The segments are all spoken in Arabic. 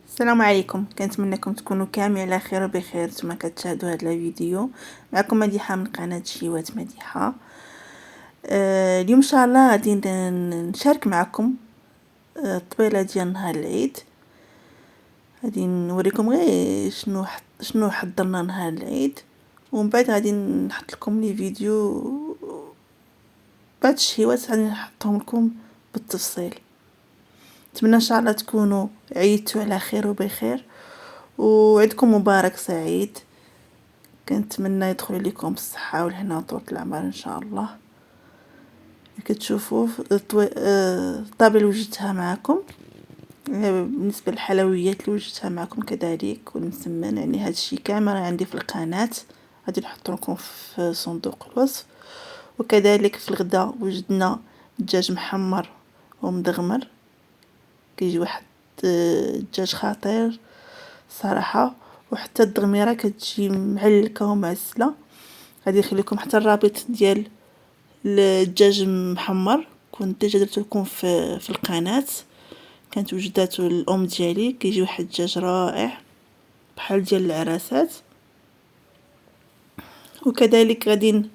السلام عليكم، كنتمنىكم تكونوا كامل على خير وبخير. نتوما كتشاهدوا هذا الفيديو. معكم مديحه من قناه شيوات مديحه. اليوم ان شاء الله غادي نشارك معكم الطبيله ديال نهار العيد. غادي نوريكم غير شنو حضرنا نهار العيد، ومن بعد غادي نحط لكم لي فيديو بعض الشهيوات غادي نحطهم لكم بالتفصيل. نتمنى ان شاء الله تكونوا عيدتوا على خير وبخير، وعيدكم مبارك سعيد. كنتمنى يدخل لكم الصحه والهنا وطول العمر ان شاء الله. كتشوفوا الطابله اللي وجدتها معكم. بالنسبه للحلويات اللي وجدتها معكم كذلك والمسمن، يعني هذا الشيء كامل عندي في القناه، غادي نحط لكم في صندوق الوصف. وكذلك في الغداء وجدنا دجاج محمر ومدغمر، كيجي واحد الدجاج خطير صراحه، وحتى الدغميره كتجي معلكه ومعسله. غادي نخليكم حتى الرابط ديال الدجاج محمر، كنت ديجا درت لكم في القناه، كانت وجدته الام ديالي. كيجي واحد الدجاج رائع بحال ديال العراسات. وكذلك غادي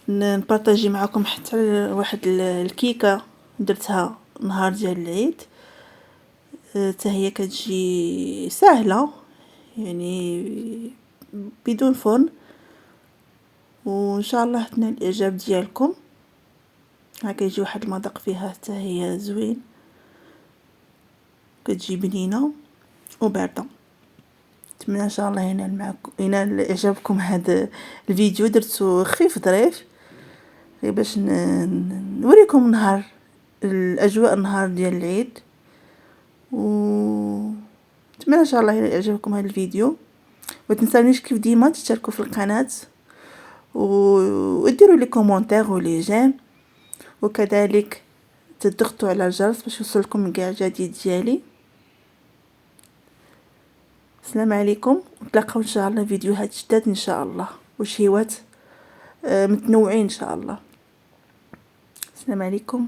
نبارطاجي معكم حتى واحد الكيكه درتها نهار ديال العيد، حتى هي كتجي سهله يعني بدون فرن، وان شاء الله تنال الاعجاب ديالكم. كيجي واحد المذاق فيها حتى هي زوين، كتجي بنينه وبارده. نتمنى ان شاء الله ينال اعجابكم هذا الفيديو. درتو خفيف ظريف غير باش نوريكم نهار الاجواء، نهار ديال العيد. نتمنى ان شاء الله يعجبكم هذا الفيديو. وتنساونيش كيف ديما تشتركوا في القناه وديروا لي كومونتير ولي جيم، وكذلك تضغطوا على الجرس باش يوصلكم كاع الجديد ديالي. السلام عليكم، نتلاقاو ان شاء الله فيديوهات جداد ان شاء الله، وشهيوات متنوعين ان شاء الله. السلام عليكم.